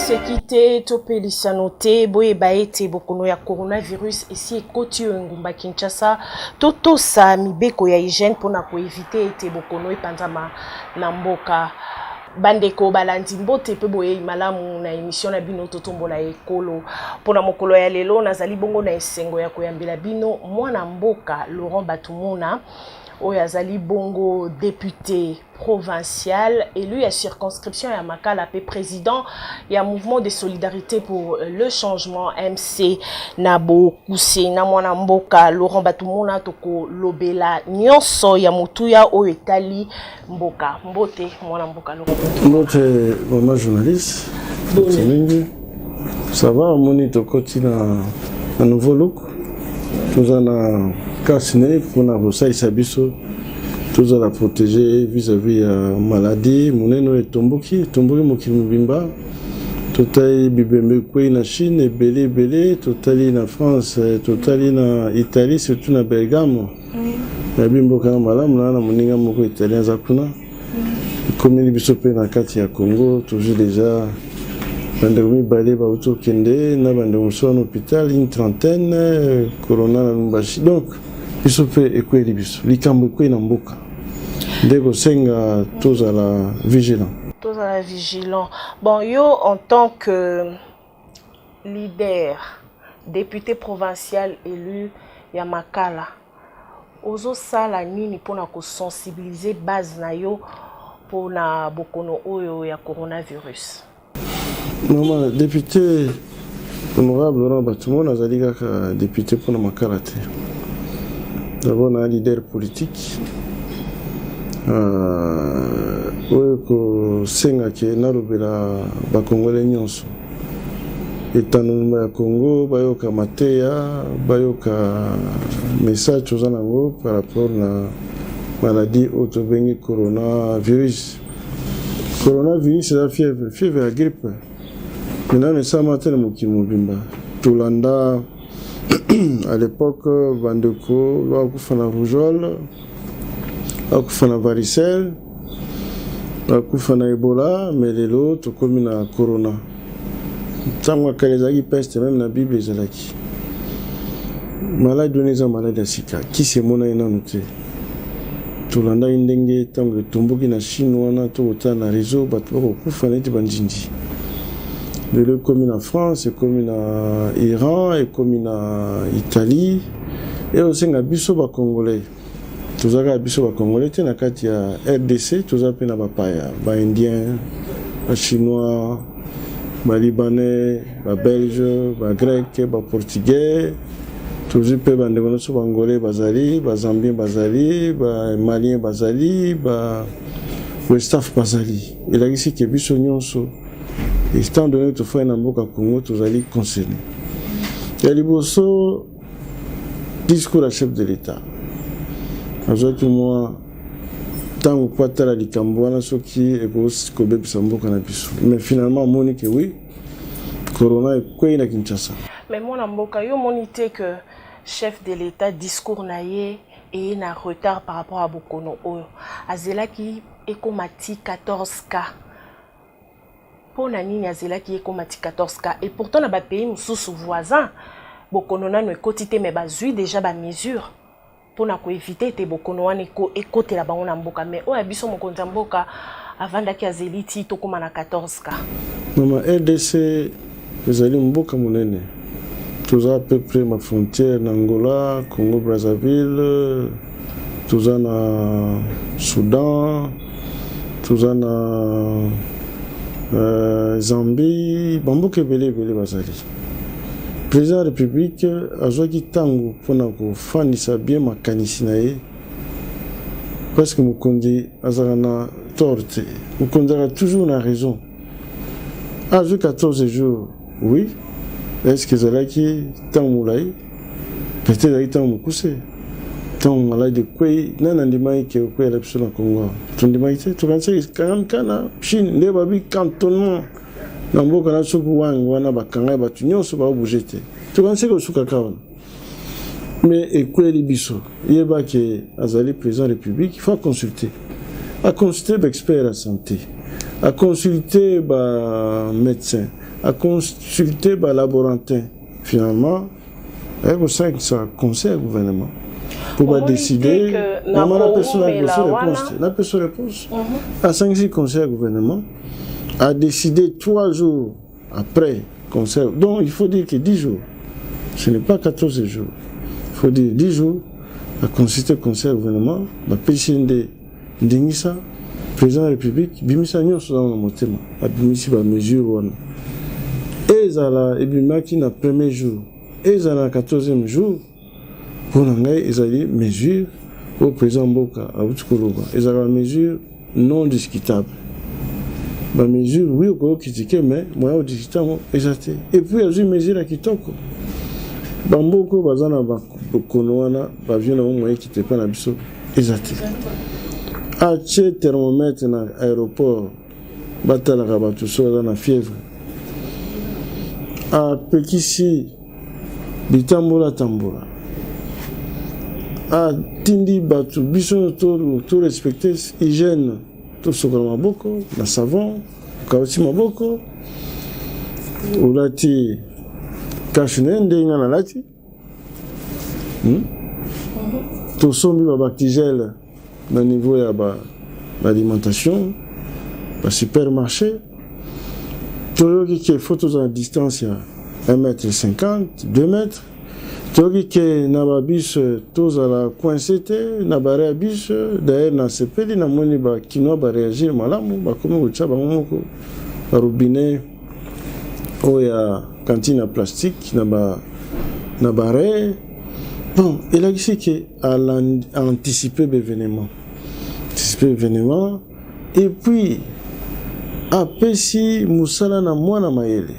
Sekite topelisa note boye baete bokono ya coronavirus esi ekoti ngumba Kinshasa totosa mibeko ya hygiène pona ko éviter ete bokono epanzama na mboka bandeko balandi mbote pe boye malamu na émission na bino totombola ekolo pona mokolo ya lelo nazali bongo na esengo ya koyambela bino mwana mboka Laurent Batumuna oyo azali bongo député provincial élu à circonscription ya Makala pe président ya mouvement de solidarité pour le changement MC Nabo Kuse na mwana mboka Laurent Batumuna toko lobela nyonso ya mutuya oyo etali mboka mbote mwana mboka Laurent Mbote maman journaliste Bonne. Ça va moni tokoti na nouveau look tozana Cassiné pour na bosaisa biso tous à la protéger vis-à-vis maladie moneno et tomboki mokili mobimba totali bibembe kwe na Chine belé totali na France totali na Italie surtout na Bergamo na bimbo kana malamu na moninga moko italien za kuna komini biso pe na kati ya Congo toujours déjà bandemi balé ba auto kende na bandemi so en hôpital une trentaine corona na Lumbashi donc biso pe ekweli biso likambo ekwe na mboka ndeko senga tozala vigilant bon yo en tant que leader député provincial élu ya Makala ozo sala nini pona ko sensibiliser base na yo pona bokono oyo ya coronavirus. Maman député honorable Laurent Batumuna azali kaka député pona Makala te. D'abord un leader politique oyo ko senga ke nalobela bakongole nyonso etanoma ya Congo bayoka mateya bayoka message oza nango par rapport na maladie oyo tobengi coronavirus eza fièvre ya grippe maintenant esama te na mokili mobimba tolanda à l'époque bandeko bakufa na rougeole bakufa na varicelle bakufa na Ebola mais lelo tokomi na corona ntango akala ezalaki peste même na bible ezalaki maladi wana eza maladi ya sika kisi emona ye nanu te tolandaki ndenge ntango etomboki na Chine wana tokotala na réseau bato bakokufa neti bandindi lelo ekomi na France ekomi na Iran ekomi na Italie eosenga biso bakongolais tozaka biso bakongolais te na kati ya RDC toza pe na bapaya baindien bachinois balibanais babelge bagrec baportugais tozwi mpe bandeko nyonso bangolais bazali bazambien bazali bamalien bazali bawestaf bazali elakisi ke biso nyonso étant donné que tu na mboka Congo tozali concerné ya liboso discours à chef de l'État azwaki mwa ntango po atala likambo wana soki ekobebisa mboka na biso mais finalement amoni ke oui corona ekwei na Kinshasa mais mwana mboka yo moni te que chef de l'État discours na ye eye na retard par rapport à bokono oyo azelaki ekomati 14 cas pona nini azelaki ekomati 14 cas et pourtant na ba pays mususu voisin bokono nano ekoti te mais bazui déjà ba mesure pona ko éviter te bokono wana ekotela bango na mboka mais oyo biso mokonzi ya mboka avandaki azeliti tokoma na 14 cas mama RDC ezali mboka monene toza à peu près ma frontière na Angola Congo Brazzaville toza na Soudan toza na Zambie bamboka ebele bazali président de la République azwaki ntango mpona kofandisa bien makanisi na ye parce que mokonzi azalaka na tort te mokonzi azalaka toujours na raison azwi 14 jours oui est-ce que ezalaki ntango molai peut-être ezalaki ntango mokuse ntango maladi ekwei nani andimaki ke ekweyela biso na Congo tondimaki te tokanisaki kana Chine nde babi cantonnement na mboka na soki wana bakanga bato nyonso baobouge te tokanisaki osukaka wana mais ekweli biso yebaki azali président de la République il faut consulter ba expert à santé à consulter ba médecin à consulter le laborantin. Finalement, il y a ça conseil au gouvernement pour décider. La personne réponse. À 5 conseil au gouvernement a décidé 3 jours après conseil. Donc il faut dire que 10 jours. Ce n'est pas 14 jours. Il faut dire 10 jours à consulter le conseil au gouvernement. La PCND Ndingisa, président de la République, Bimisa Nyonso dans le motema. A Bimisi va mesure. Et Zala, et Bimaki na premier jour. Et Zala, 14e jour. Pour l'anglais, ils ont dit mesure au président Mboka, à Outkourouba. Ils ont une mesure non discutable. La mesure, oui, on peut critiquer, mais moi, on discutable, exact. Et puis, il y a une mesure à Kitoko. Bamboko, Bazana, Bakonoana, Baviona, Moye, qui n'était pas dans le biseau, exact. Ache thermomètre dans l'aéroport, Batala Rabatou, dans la fièvre. A Pekisi, Bitambola Tambola. A Tindi Batu, Bisson, tout respecter, hygiène, tout ce qu'on a beaucoup, la savon, Kaoti Maboko, ou lati, Kachinen, Denga Lati, tout son bi bactigel, au niveau de l'alimentation, le supermarché, tout qui est photos en distance, 1,50 m, 2 mètres. Togi ke na babis tous à la coincete na bare bis d'ailleurs na sepeli na moni ba kino ba réagir malamu ba comme ucha ba moko ba robinet oya cantine plastique na bare bon il a dit que à anticiper l'événement et puis après si musala na mwana maele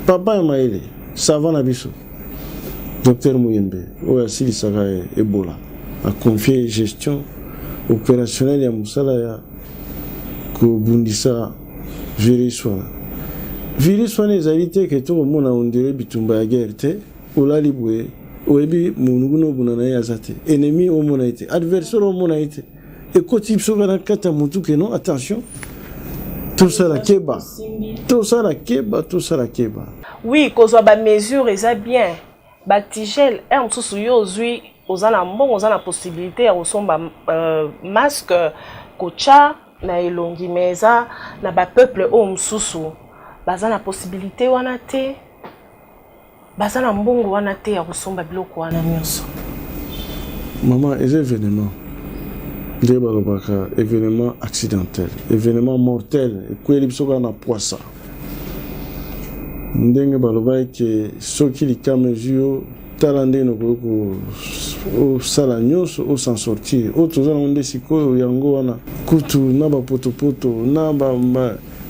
papa maele savana biso Docteur Mouyembe, Oyassili Sagaye Ebola, a confié gestion opérationnelle à Moussala ya Kobundisa virus wana. Virus wana ezalite que tout le monde a ondéré bitumba ya guerre te, olali bwe, oyebi munuguno bunana ya zate. Ennemi au mona été, adversaire au mona été. Et quand il se va kata mutu que non, attention. Tout ça la keba. Oui, cause ba mesure eza bien. Bactigel est en dessous de aux la possibilité à ressemble masque kocha na elongi meza na ba peuple au msusu baza na possibilité wana te baza na mbongo wana te ya ressemble biloko wana nyonso. Maman, les événements de balobaka événement accidentel, événement mortel et quoi il faut na poissa. Ndenge baloba ke soki lika mesure talande no ko sala nyonso o s'en sortir o tozana onde sikoyo yango wana kutu na ba potopoto na ba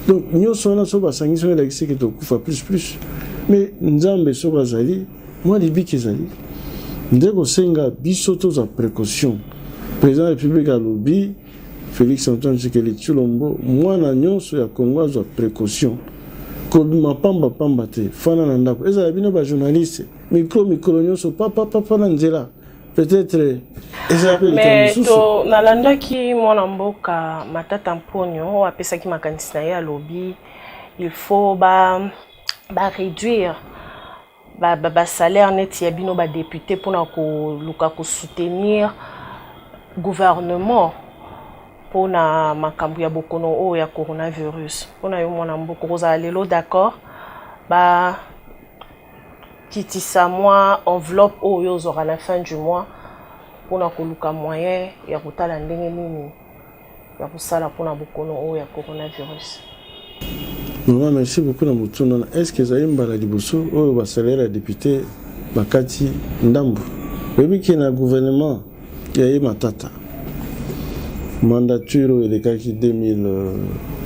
donc nyonso na so ba sangiso la kiseke to kufa plus mais nzambe so bazali moi libi kezali ndeko senga biso to za précaution président de la République a lobby Félix Antoine Tshisekedi Tshilombo mwana nyonso ya Congo za précaution Kobima pamba te fana na ndako eza bino ba journaliste micro nyonso papa na nzela peut-être eza pe mais to nalandaki mwana mboka Matata Mponyo apesaki makanisi na ya lobby il faut ba réduire ba salaire net ya bino ba député pona ko luka ko soutenir gouvernement pour na makambu ya bokono o ya coronavirus pona yo mwana mboko koza lelo d'accord ba kitisa moi enveloppe o yo zora la fin du mois pona koluka moyen ya kotala ndenge nini ya kusala pona bokono o ya coronavirus. Maman, merci beaucoup na mutuna. Est-ce que zaimba la liboso o ba salaire député bakati ndambu bebi ki na gouvernement ya Matata mandature et cas qui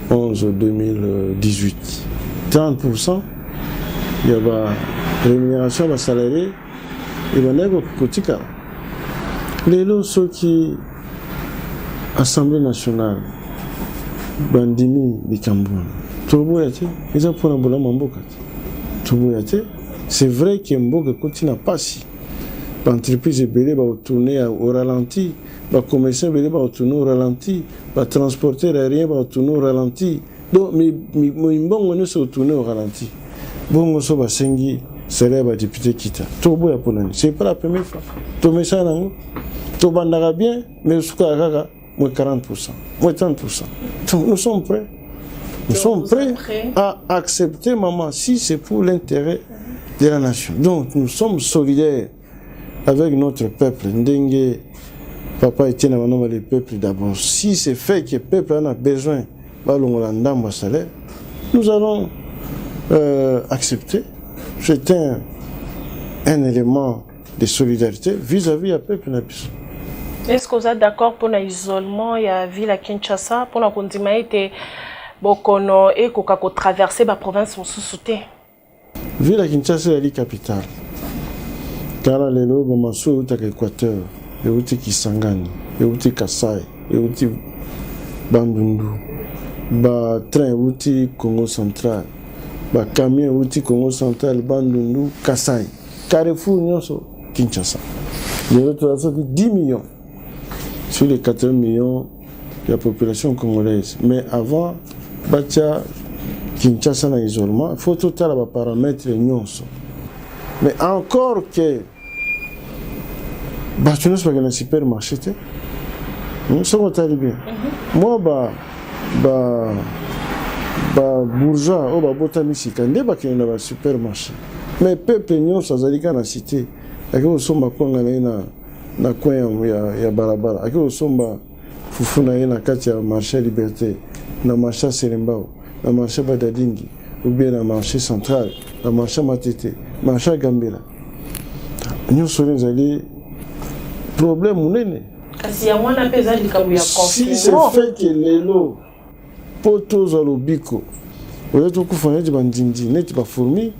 2011-2018 30% il y a la rémunération des salariés et ben nego kotika les ceux qui Assemblée nationale bandimi Bikambouana toboyate ils ont pour la bola mamboka toboyate c'est vrai que mboka continue pas si l'entreprise est belé va tourner au ralenti. Les commerçants vont tourner au ralenti, les transporteurs aériens vont tourner au ralenti. Donc, on se tourner au ralenti. bongo so basengi salaire ba député kita to boya ponani c'est pas la première fois to mesa nango to bandaka bien mais suka kaka moins 40%, moins 30%. Donc nous sommes prêts. Nous sommes prêts à accepter, maman, si c'est pour l'intérêt de la nation. Donc nous sommes solidaires avec notre peuple. Ndengue, papa était dans le peuple d'abord. Si c'est fait que le peuple en a besoin, nous allons accepter. C'est un élément de solidarité vis-à-vis du peuple. Est-ce que vous êtes d'accord pour l'isolement de la ville à Kinshasa pour la continuité bokono et kokako traverser la province sous-souté? Ville à Kinshasa est la capitale. Car les lots bomassou est à l'Équateur, et outi Kisangani, et outi Kasai, et outi Bandundu, ba train outi Congo central, ba camion outi Congo central, Bandundu, Kasai, Carrefour nyonso Kinshasa. Les autres sont 10 millions. Sur les 80 millions de la population congolaise. Mais avant, Batia Kinshasa dans l'isolement, il faut tout à l'heure paramètres nyonso. Mais encore que Batia nous sommes dans un supermarché, nous sommes allés bien. Moi, bourgeois, oh botami sikande ba qui dans un supermarché. Mais peuple nyonso azalika na cité, et que nous sommes konga na coin ya barabara aki osomba fufu na ye na kati ya marché liberté na marché Serembao na marché Badadingi ou bien na marché central na marché Matete marché Gambela nyonso ezali problème munene kasi ya mwana peza likambo ya confinement si c'est fait que lelo poto za lobiko oyo to kufanya di bandindi neti ba fourmi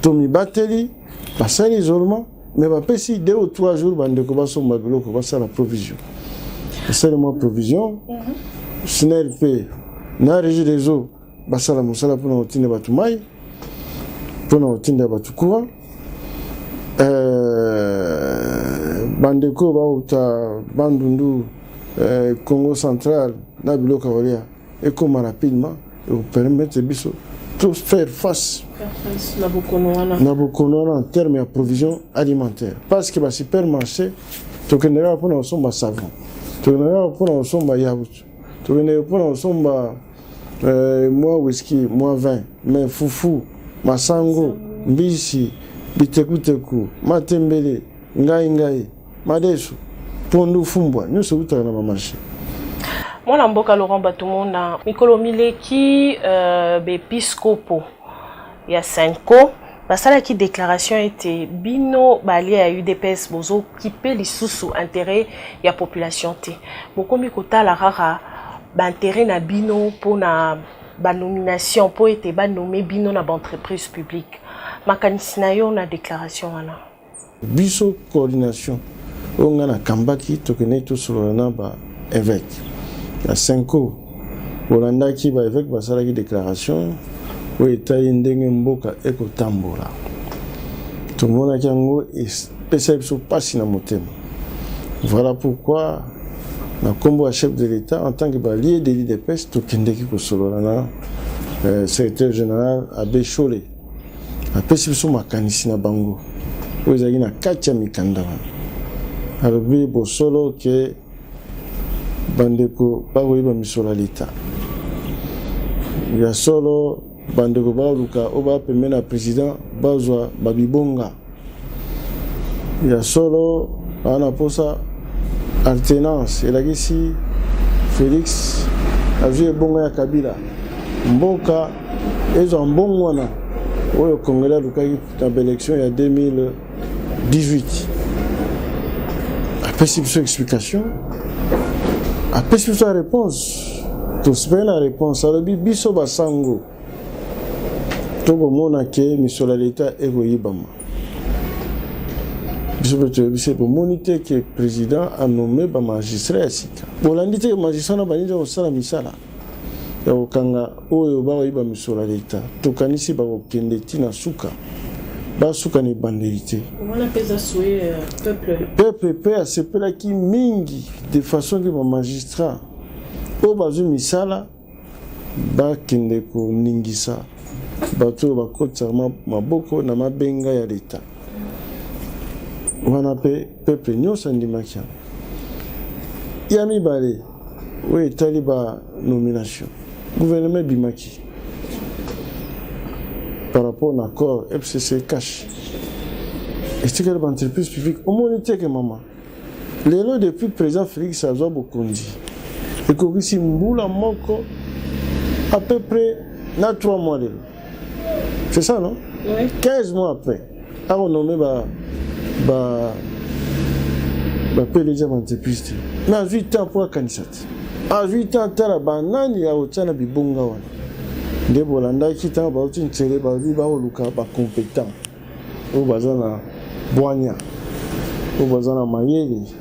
to mi bateli passer isolement. Mais si 2 ou 3 jours, on va faire la provision. C'est la provision. SNLP, na régie des eaux, on va faire la pour nous tenir battu maï, pour nous tenir battu courant. Bandeko Bauta, Bandundu, Congo central, Nabilo Kawalia, et comment rapidement, vous permettre de faire face. Nabukono en termes de provision alimentaire. Parce que le supermarché, tu as pour nous savon, tu as pour nous yaourt, tu as pour nous moi whisky, moi vin, mais foufou, masango, mbisi, bitekuteku, matembele, ngai, madesu, pondu fumbwa, nous sommes tous dans le marché. Moi, Mboka Laurent Batumona, Mikolo Mileki, Bepiscopo, il y a 5 ans, la déclaration était bino balié à UDPS bozo qui paie les sous intérêt ya population té. Beaucoup mikota la rara intérêt na bino pour na ba nomination pour être ba nommé bino na entreprise publique. Makanisina yo na déclaration wana. Biso coordination. On a na kambaki tokene to sur na ba évêque. Il y a 5 ans. Olanda qui ba évêque ba sala déclaration. Oui, taille ndenge mboka eko tambola. Tout le monde a kiango et spécialement pas si na motema. Voilà pourquoi na combo à chef de l'État en tant que balier de l'IDPS to kendeki ko sololana secrétaire général Abbé Cholé. Après si so makanisi na bango. Oui, zaki na katia mikanda. Alors bi bo solo que bandeko ba oui ba misola l'État. Il y a solo bandeko baluka oba pemena président bazwa babibonga ya solo ana posa alternance elagisi Félix azue bonga ya Kabila mboka ezo mbongo wana oyo Congolais lukaki na élection ya 2018 après cette explication après cette réponse to spena la réponse alors biso basango Togo mona ke misola l'État egoyibama. C'est pour moniter que le président a nommé un magistrat à Sika. Pour l'indiquer que le magistrat n'a pas dit que c'est misala. Il y a un kanga oyo ba oyiba misola l'État. Tokanisi ba okendeti na suka. Ba suka ni banderité. Comment on appelle ça souhait peuple? Peuple peut accepter qui mingi de façon que le magistrat au bazu misala ba kende ko ningisa. bato bakotisa maboko na mabenga ya l'État. Wana pe peuple nyonso andimaki yango. Ya mibale oyo etali ba nomination gouvernement bimaki par rapport à l'accord FCC cash. Et c'est que l'entreprise publique, au moins, il que maman. Les lois depuis le président Félix Sazoua Bokondi, et qu'on ici Mboula Moko, à peu près, na 3 mois. C'est ça, non? Oui. 15 mois après, on nommé PDG d'entreprise. Mais à 8 ans pour la candidat. À 8 ans, la banane, il y a autant de bibonga. Des Bolanda qui t'ont battu une télé, compétent. Au bazar Boanya, au bazar Mayeli,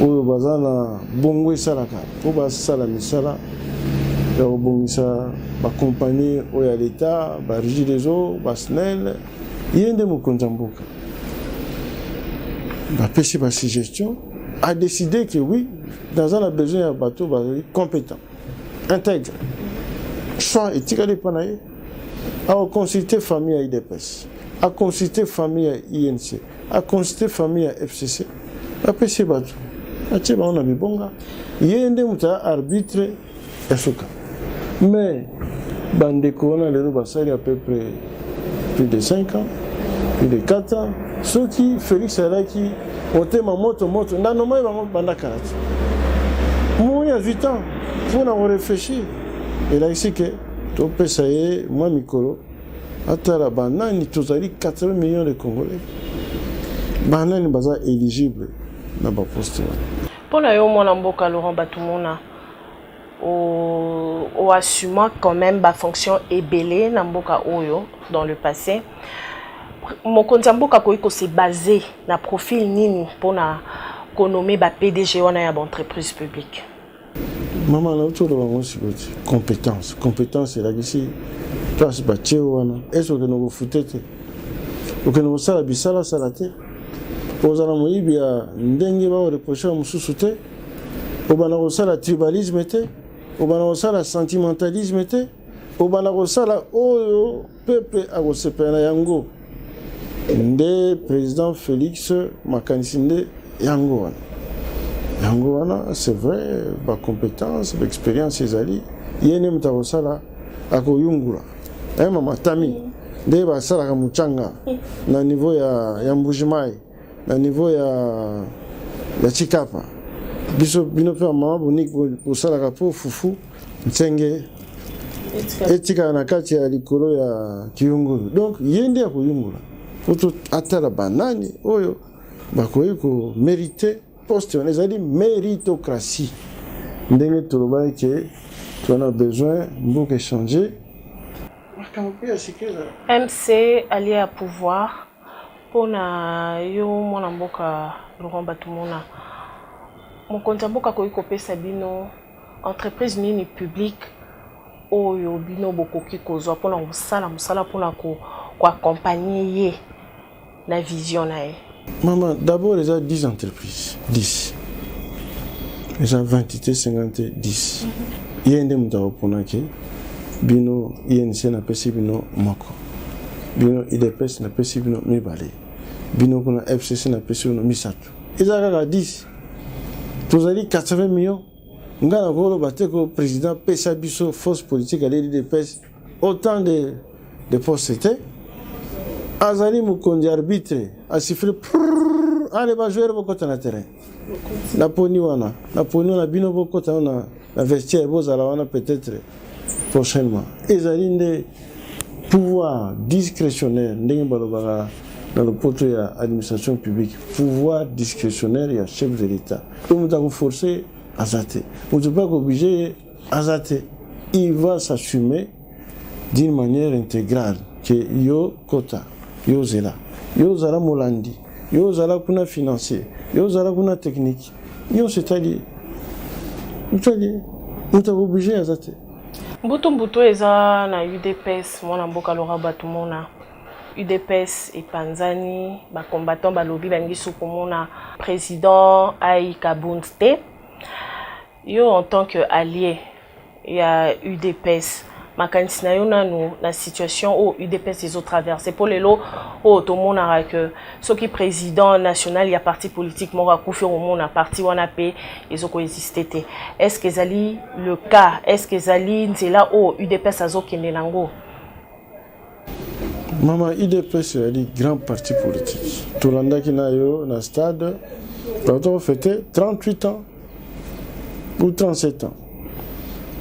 au bazar Bongwe Salaka, au bazar Misala, au Bongisa, la compagnie, au y a l'État, la Régie des eaux, la SNEL, il y a des mots qu'on t'emboque. La PCP gestion a décidé que oui, dans un besoin d'un bateau compétent, intègre. Soit éthique à l'épanaïe, à consulter famille à IDPS, à consulter famille à INC, à consulter famille à FCC, à PC Batou, à Tcheba on a mis bonga, il y a un démouta arbitre et soka. Mais, Bandeko, on a les robassari à peu près plus de 5 ans, plus de 4 ans, ceux qui, Félix Araki, ont été ma moto, non, non, ils vont banda karate. Moi, il y a 8 ans, il faut en réfléchir. Et là, ici, que tout peut ça y est, moi, Mikolo, à la banane, il y a 80 millions de Congolais. Banane, est éligible dans le poste. Pour nous, Laurent Batumona, on assume quand même la fonction ébélée dans le passé. Mon compte s'est basé sur le profil nini pour nommer le PDG de l'entreprise publique. Maman, là, tu as compétence. Compétence, c'est là ici. Tu as battu. Est-ce que nous foutons? Que nous sommes bisala salate. Aux alamoi, il y a n'dengue va reprocher à Moussouté. Au banarosa la tribalisme était. Au banarosa la sentimentalisme était. Au banarosa la peuple à Rosepena Yango. Nde président Félix Makanisinde Yango. Yangoana, c'est vrai, ma compétence, ma expérience, les alliés. Il y a une mtaosala à Koyungura. Maman Tami, de Basala Muchanga, na niveau ya Mbujimai, na niveau ya Chikapa. Binope maman bonik pour Salaka pour Fufu, Tsenge, Etika Nakati ya Likolo ya Kiyunguru. Donc, il y a une à Koyungura. Pour tout atala banani, oyo, bakoyiko mérité. Poste, on a dit méritocratie. Nous avons besoin de changer. MC allié à pouvoir pour na yo mona mboka Laurent Batumona. Mon compte mboka ko ikopé sabino entreprise nini publique oyo bino bokoki kozwa pour na musala pour na ko accompagner la vision na. Maman, d'abord, il y a 10 entreprises. 10. Il y a 20, 50, 10. Il y a des gens qui bino INC na pesi bino moko. Bino IDPS na pesi bino mibale. Bino kuna FCC na pesi bino misatu. Il y a 10. Tous les 80 millions. Nga na kolo bateko président pesa biso force politique à l'IDPS. Autant de postes c'était. Azali Mukondi arbitre a sifflé allez va jouer beaucoup sur le terrain. La poni wana bino beaucoup na vestiaire bozala wana peut-être prochainement. Ezali de pouvoir discrétionnaire ndenge balobaka dans le poteau ya administration publique, pouvoir discrétionnaire ya chef de l'État. Donc on forcer azate. On ne peut pas obliger azate. Il va s'assumer d'une manière intégrale que yo quota yo zela yo zala molandi yo zala kuna financier yo zala kuna technique yo c'est-à-dire on t'a obligé à ça. Mbutu eza na UDPS mwana mboka Laurent Batumona UDPS et Panzani ba combattant ba lobby bangi sukumona président Ai Kabunste yo en tant que allié il y a UDPS makanisi na yo nanu na situation o UDPS ils ont traversé pour les lots o tout monde a que ce qui président national il y a parti politique mora kufi au monde a parti wana pe ils ont coexisté. Est-ce que zali le cas, est-ce que zali nzela o UDPS azo kende nango? Maman, IDPS c'est un grand parti politique. Tout le monde qui n'a eu dans stade, on fêtait 38 ans ou 37 ans.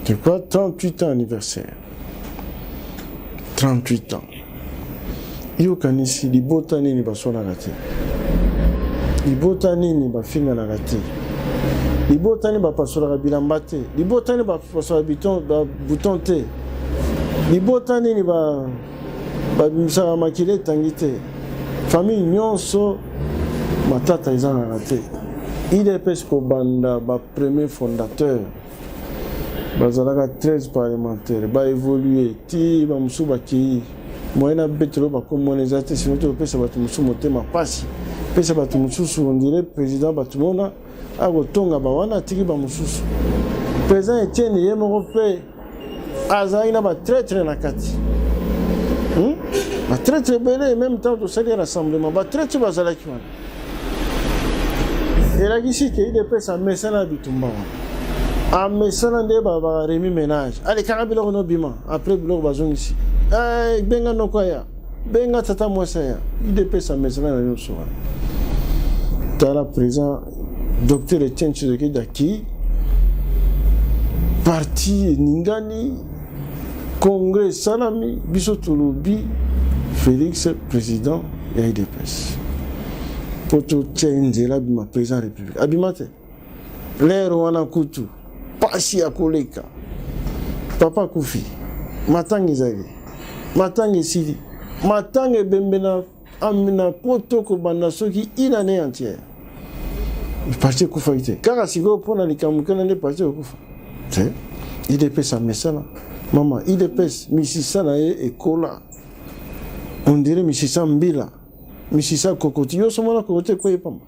C'est quoi 38 ans anniversaire? 38 ans. Il y a ici, les botani ni basona gati. Les botani ni bafinga na gati. Les botani ba pasola bilambate. Les botani ba pasola bouton té. Les botani ni ba misala makile tangite. Famille nyonso matata izana gati. IDPS ko banda ba premier fondateur. Bazalaka 13 parlementaires, ba évoluer, ti ba musu ba ki moyena betelo ba komonezate sinon to pesa ba musu motema pasi. Pesa ba musu on dirait président ba tumona a gotonga ba wana tiki ba musu. Président Etienne Yemoko pe azaina ba traître na kati. Ba traître belé en même temps to salir rassemblement, ba traître bazalaki wana. Et là ici que IDPS a mesana bitumba. A mesana nde ba remi ménage. Allez karabilo no bima après bilo bazong ici. Benga no kwaya. Benga tata mwasa ya. IDPS a mesana na yo soa. Tala présent docteur Etienne Tshisekedi Daki parti Ningani congrès Salami biso tulubi Félix président ya IDPS. Poto tshenzela bima président république. Abimate. Lero wana kutu. Pasi ya koleka. Papa kufi. Matangi zage. Matangi sidi. Matangi bembena amina poto ko banda soki une année entière. Parti kufa ite. Kaka sigo pona likamukana ne parti kufa. C'est IDPS a mesala. Maman, IDPS misisa na e kola. On dirait misisa mbila. Misisa kokoti. Yo somona kokoti ko yepama.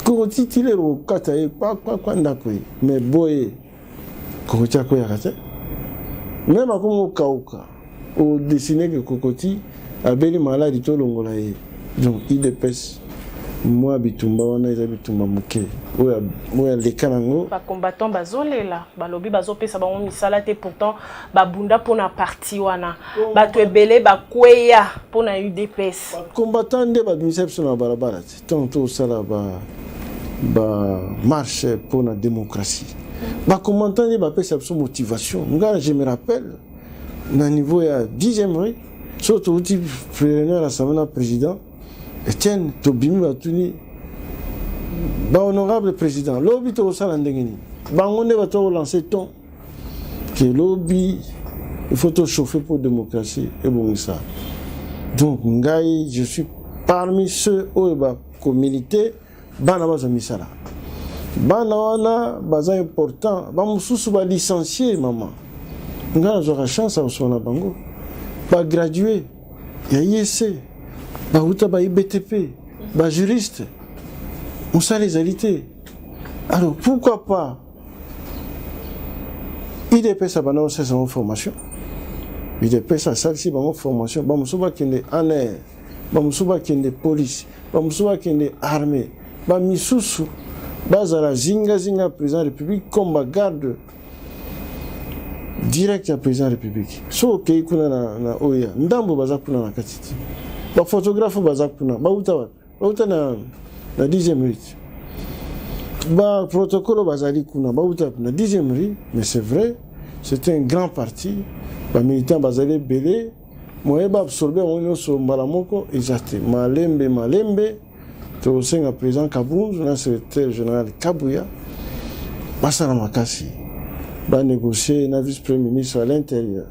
Kokoti tilero kata e kwa ndako e. Mais boye kokoti ko yakate. Même akomo kauka. O dessiner que kokoti abeli maladi to longola e. Donc IDPS moi bitumba wana eza bitumba muke. Oya lekanango. Ba combattant bazolela, ba lobby bazopesa bango misala te pourtant ba bunda pona parti wana. Ba to ebele ba kweya pona UDPS. Ba combattant de ba biceps na barabara. Tonto sala ba marche pour la démocratie. Ba combattant de ba pesa motivation. Nga je me rappelle na niveau ya 10e rue, surtout outil président la semaine président Etienne Tobimi Batuni, ba honorable président, lobby to sala ndengeni. Bangonde va to lancer ton que lobby il faut te chauffer pour démocratie et bon ça. Donc ngai je suis parmi ceux où ba communauté bana baza misala. Bana wana baza important, ba mususu ba licencié maman. Nga j'aurai chance à sona bango. Ba gradué, ya IEC. Ba uta ba IBTP, ba juriste. On sait les qualités. Alors pourquoi pas IDPS a bana sa formation. IDPS a salsi ba formation, ba musuba kende ANR, ba musuba kende police, ba musuba kende armée, ba misusu bazala zinga président de la République comme ba garde direct à président de la République. So ke kuna na oya, ndambo baza kuna na katiti. Ba photographe baza kuna, ba uta na 10e minute. Ba protocole bazali kuna, ba uta na 10e minute, mais c'est vrai, c'est un grand parti. Ba militant bazali belé, moye ba absorber on so mbalamoko exact. Malembe to senga président Kabunzu na secrétaire général Kabuya. Basala makasi. Va négocier na vice-premier ministre à l'intérieur.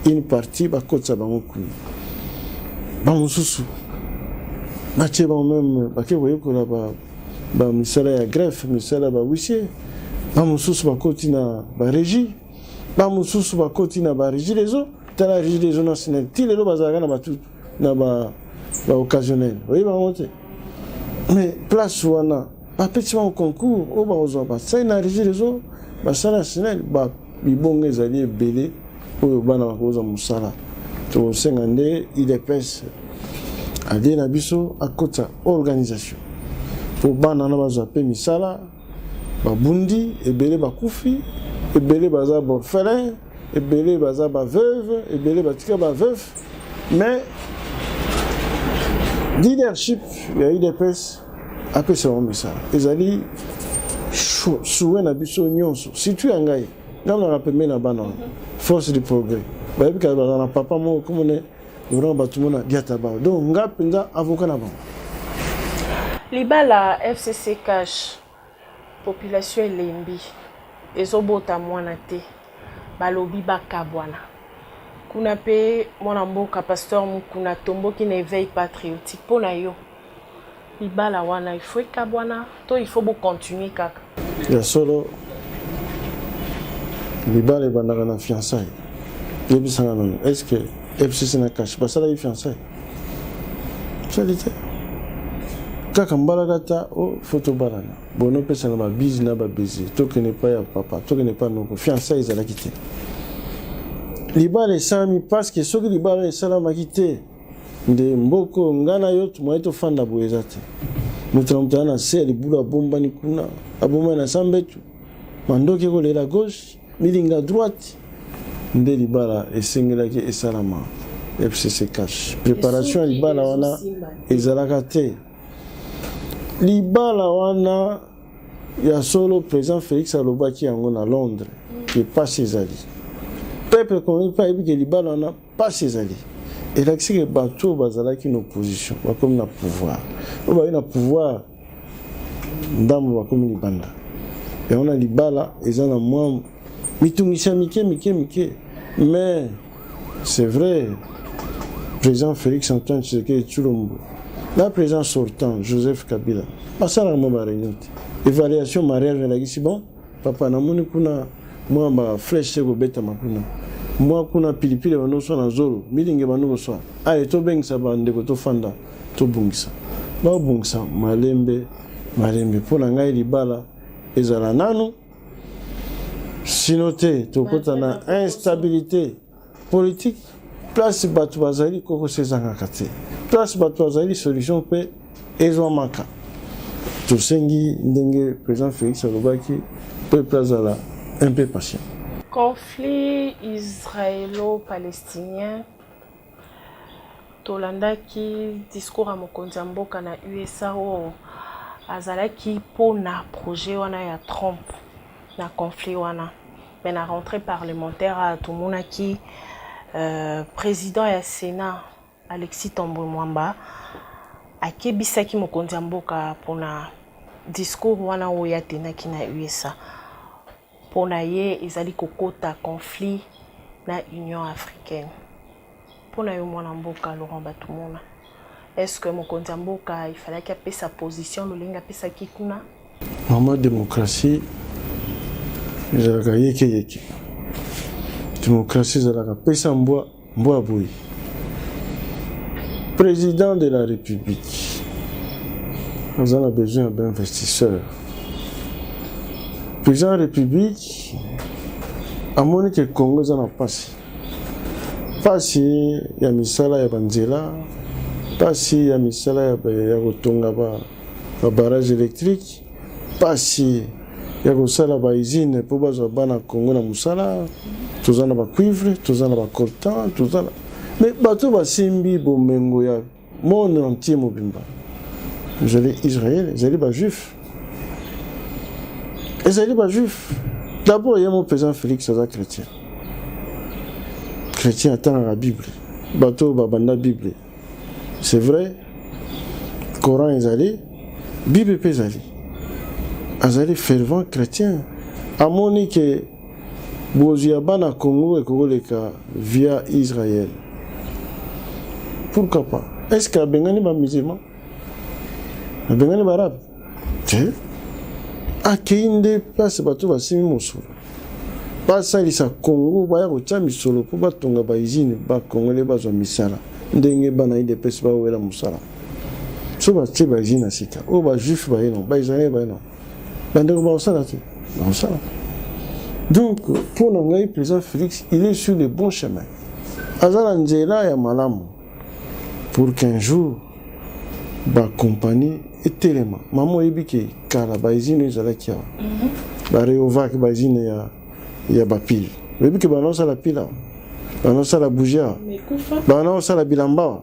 Une partie va kotsa bango kuna. Ba mususu. Ba che ba même ba ke voye ko la ba misala ya greffe, misala ba huissier. Ba mususu ba koti na ba régie. Ba mususu ba koti na ba régie les eaux. Ta la régie des eaux nationales. Ti le lo bazaka na ba tout na ba occasionnel. Oui ba monter. Mais place wana ba petit en concours au ba ozo ba ça na régie des eaux. Basala national ba bibonge ezali ebele oyo bana bakoza musala tosenga nde idps ade na biso akota organisation po bana na bazwa pe misala babundi ebele bakufi ebele baza borphelin ebele baza baveuve ebele batika baveuve mais leadership ya idps apesa bango misala ezali souwe na biso nyonso surtout ya ngai ngamnaka pembe na bana force du progrès bayebi kaka baza na papa moko komone vraiment bato mona diata bao donc nga mpenza avocat na bango libala FCC cash population elembi ezobota mwana te balobi bakabwana kuna pe mwana mboka pasteur mukuna tomboki na éveil patriotique pona yo libala wana il faut kabwana to il faut bo continuer kaka ya solo libala bandaka na fiançailles yebisanga nano est-ce que FCC na cash basala yi fiançailles salite kaka mbalaka ta o photo balana bono pesa na babizi na babezi tokene pa ya papa tokene pa noko fiançailles ezalaki te libala esalami parce que soki libala esalamaki te nde mboko ngana yo tumwai tofanda boye eza te moto na moto na se libula abombani kuna abombani na sambetu mandoki ekolela gauche milinga droite nde libala esengelaki esalama FCC cash préparation ya libala wana ezalaka te libala wana ya solo président Félix alobaki yango na Londres ke pasi ezali peuple congolais pa yebi ke libala wana pasi ezali elakisi ke bato bazalaki na opposition bakomi na pouvoir oyo bayi na pouvoir ndambo bakomi libanda yango na libala eza na mwa mitungisa mike mais c'est vrai président Félix Antoine Tshisekedi Tshilombo na président sortant Joseph Kabila basalaka mwa baréunion te évaluation mariage elakisi bon papa namoni kuna mwa baflèche ekobetama kuna mwa kuna pilipili banoswa na zolo milinge banokoswa ale tobengisa bandeko tofanda tobungisa babungisa malembe mpo na ngai libala ezala nanu sino te tokota na instabilité politique place bato bazali kokose ezangaka te place bato bazali solution mpe ezwamaka tosengi ndenge président Félix alobaki peuple azala un peu patient. Conflit israélo-palestinien tolandaki discours à mokonzi ya mboka na USA oyo azalaki pona projet wana ya Trump na conflit wana mais na rentrée parlementaire tomonaki président ya Sénat Alexis Thombo Mwamba akebisaki mokonzi ya mboka pona discours wana oyo yatenaki na USA pona ye ezali kokota conflit na Union africaine pona yo mwana mboka Laurent Batumona est-ce que mokonzi ya mboka il fallait qu'il sa position lolinga pesa kikuna mama démocratie ezalaka yeke démocratie ezalaka pesa mbwa boyi président de la république nous avons besoin d'investisseurs président de la république amoni ke Congo eza na pasi ya misala ya banzela pasi ya misala ya kotonga ba barrage électrique pasi ya kosala ba usine po bazwa bana Congo na musala tozana ba cuivre tozana ba coltan tozana mais bato basimbi bomengo ya monde entier mobimba ezali Israël ezali ba juif d'abord il y a mon président Félix aza chrétien attend la Bible bato babanda Bible c'est vrai Coran ezali Bible pe azali fervent chrétien amoni ke bozwi ya bana Congo ekoleka via Israël pourquoi pas est-ce que abengani ba musulman abengani ba arabe akeinde place bato basimi mosolo basalisa Congo baya kotia misolo mpo batonga baizine bakongole bazwa misala ndenge bana idps bawela mosala so batie baizine na sika oyo bajuif baye no baisrael baye no bandeko baosala te baosala Donc, pour le président Félix, il est sur le bon chemin. Azala Nzela ya malamu pour qu'un jour, la compagnie est tellement. Maman ebike kala baizine ezalaki ya. Ba Reovac baizine ya bapile. Ebike balonsa la pile. Balonsa la bougia. Balonsa la bilamba.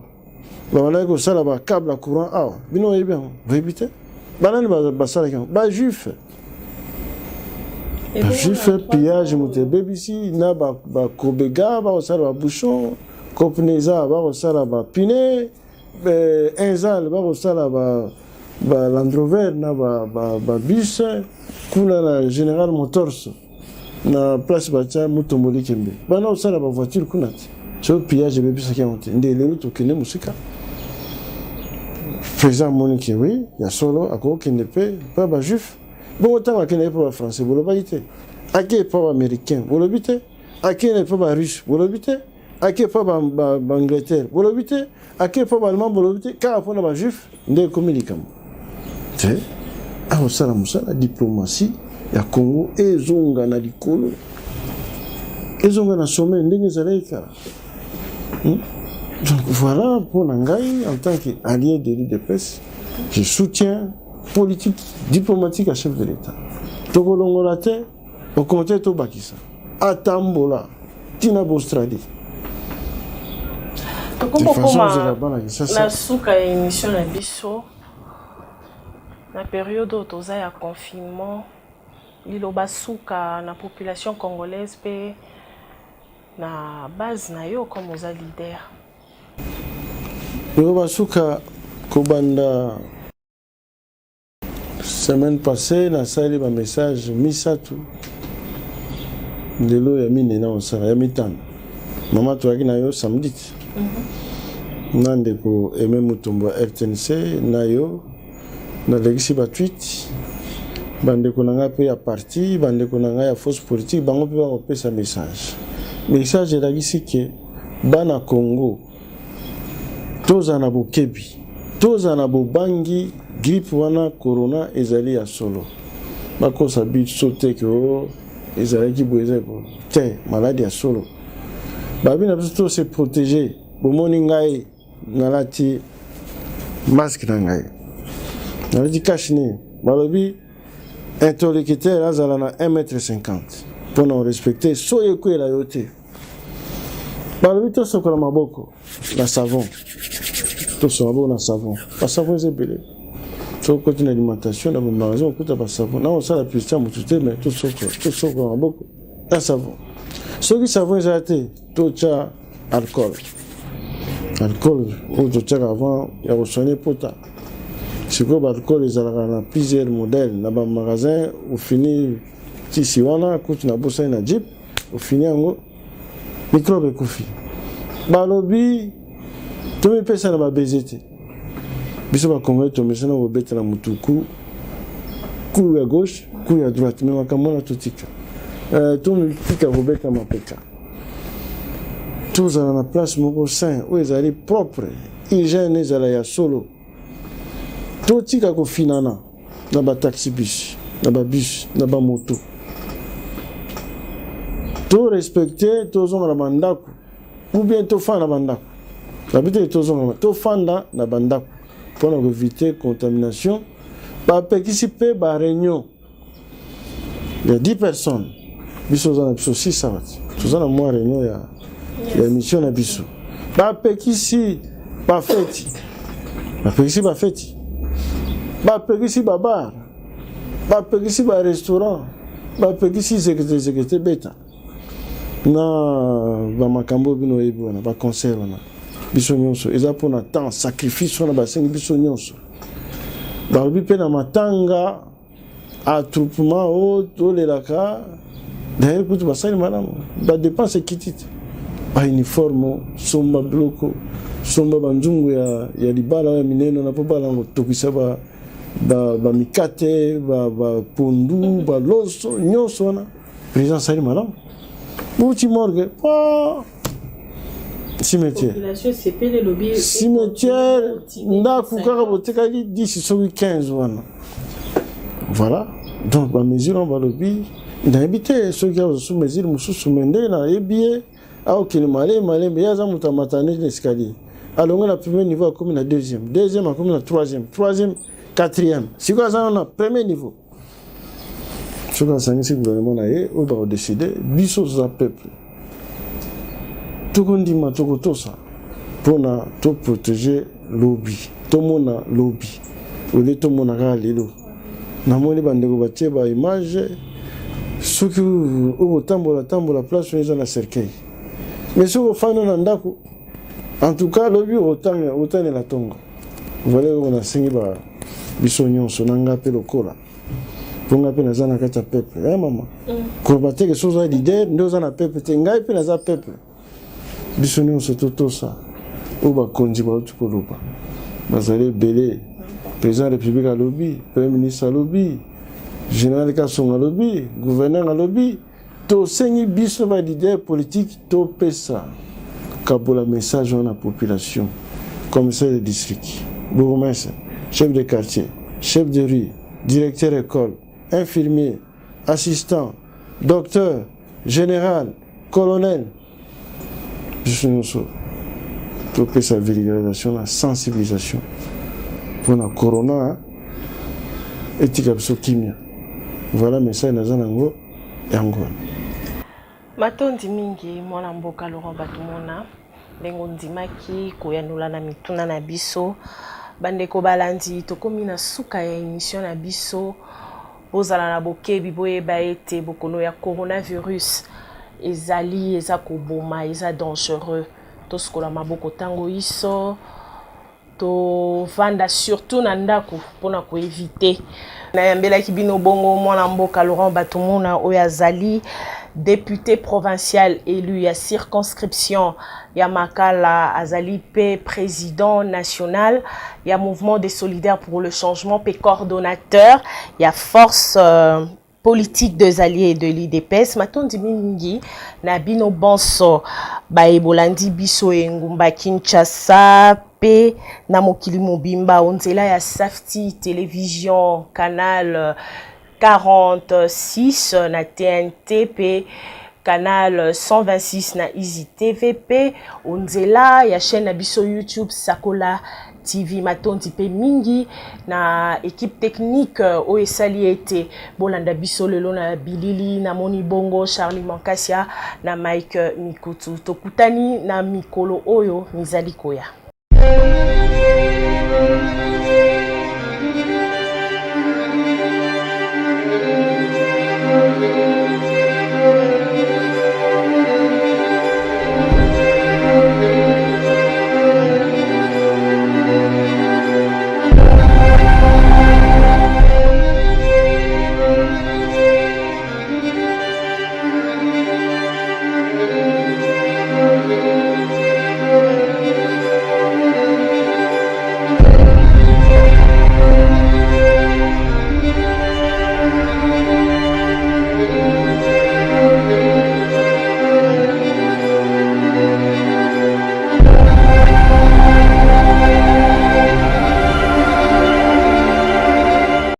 Balonsa ko sala ba câble courant awa. Bino ebi bien. Vous évitez? Banani ba sala ki. Ba juif. Juif pillage moté BBC na ba kobega ba sala ba bouchon, kopneza ba sala ba pine. Enzal ba sala ba Land Rover na ba bus kuna la General Motors na place bacha mutomboli kembe bana sala ba voiture kuna so pillage bébé ça qui monté ndele to kene musika faisant monique oui ya solo ako kene pe pas ba juif bon autant que kene pas français vous le baïté ake pas américain vous le bité ake ne pas russe vous le bité ake pas ba Angleterre vous le bité ake pas allemand vous le bité car pour ba juif ndé communiquer c'est ah sala musala diplomatie ya Congo ezonga na likolo ezonga na sommet ndenge zalaika. Donc voilà pour Nangai en tant qu'allié de l'UDPS, je soutiens politique diplomatique à chef de l'État. Togolongolate au comité to bakisa atambola tina bostradi. La souka émission na biso na période où toza ya confinement liloba souka na population congolaise pe na base na yo comme oza leader. Liloba souka kobanda semaine passée na sali ba message misatu lelo ya mine na osala ya mitano mama toaki na yo samedi nande ko eme mutombo RTNC na yo na legisi ba tweet bande ko nanga pe ya parti bande ko nanga ya force politique bango pe ba pesa message la gisi ke bana Congo toza na bokebi toza na bobangi grippe wana corona ezali ya solo bako sabi sote ko ezali ki boeze ko te maladie ya solo babi na biso se protéger bomoni ngai nalati masque na ngai nalati kashne balobi interlocuteur azala na 1,50 m pour nous respecter soye ko la yote balobi to sokola maboko na savon to sokola na savon pa savon zebele to côté d'alimentation dans mon magasin on coûte pas savon na on ça la puissance mutute mais to sokola maboko na savon soki savon ezate to cha alcool ou to cha avant ya ko soigner pota siko ba alcool ezalaka na plusieurs modèles na ba magasin au fini tisi wana kuti na bosa na jeep au fini yango microbe kufi balobi to me pesa na ba bezete biso ba Congo to mesana bo beta na mutuku ku ya gauche ku ya droite mais makamona to tika to me tika bo beta mapeka tous à la place moko sain où ils allaient propre hygiène ezala ya solo to tika ko finana na ba taxi bus na ba bus na ba moto to respecter to zonga na bandako ou bien to fanda bandako habiter to zonga to fanda na bandako pour éviter contamination ba participer ba réunion il y a 10 personnes biso za na biso 6 sabati to za na moi réunion ya mission na biso ba pekisi ba feti ba pekisi ba bar ba pekisi ba restaurant ba pekisi zekete beta na ba makambo bino yebi wana ba concert wana biso nyonso eza pona temps sacrifice wana ba sengi biso nyonso ba lobi pe na matanga attroupement o to lelaka d'ailleurs kutu basali malamu ba dépense kitite ba uniforme somba bloko somba banzungu ya libala ya mineno na po balango tokisa ba mikate ba pondu ba loso nyonso wana président sali malamu buti morgue cimetière ndaku kaka botekaki 10 soki 15 wana voilà donc ba mesure on va lobby N'habité ceux qui ont sous mesure musu sumende na ebie au kini malé mais yaza mutamatane l'escalier. Alors on a premier niveau comme na deuxième comme na troisième, quatrième. Si quoi ça on a premier niveau. Ce que ça c'est gouvernement na ye on doit décider biso za peuple. Tout qu'on dit ma tout ça pour na tout protéger lobby. Tout mona lobby. Ou les tout mona ga lelo. Na moni bandeko batie ba image ceux qui ont tambola place ils ont la cercueil mais ceux qui font ndako en tout cas lobby autant la tongo voilà on a signé ba biso nyonso nanga pe lokola pour ngape na zana kata peuple maman ko batté que chose leader ndo zana peuple te ngai pe na za peuple biso nyonso tout ça o ba konji ba tu koloba bazale belé président de la République à lobby premier ministre à lobby général Kassonga lobby, gouverneur à lobby, to sengi biso ba leader politique to pesa kabola message à la population, commissaire de district, bourgmestre, chef de quartier, chef de rue, directeur d'école, infirmier, assistant, docteur, général, colonel, biso nyonso to pesa vulgarisation, la sensibilisation pour la corona et biso kimia. Voilà message na zanango yango. Matondi mingi mwana mboka Laurent Batumona bengo ndimaki koyanula na mituna na biso bandeko balandi tokomi na suka ya émission na biso bozala na bokebi boyeba ete bokono ya coronavirus ezali eza koboma eza dangereux toskola maboko tango iso to vanda surtout na ndako pona ko éviter na yambela kibino bongo mwana mboka Laurent Batumona oyazali député provincial élu ya circonscription ya Makala azali pe président national ya mouvement des solidaires pour le changement pe coordonnateur ya force politique des alliés de l'IDPS matondi mingi na bino bonso ba ebolandi biso engumba Kinshasa pe na mokili mobimba onzela ya Safety télévision canal 46 na TNT pe canal 126 na Easy TVP onzela ya chaîne na biso YouTube Sakola TV matondi pe mingi na équipe technique o esali ete bolanda biso lelo na bilili na moni bongo Charlie Mankasia na Mike Mikutu tokutani na mikolo oyo mizali koya.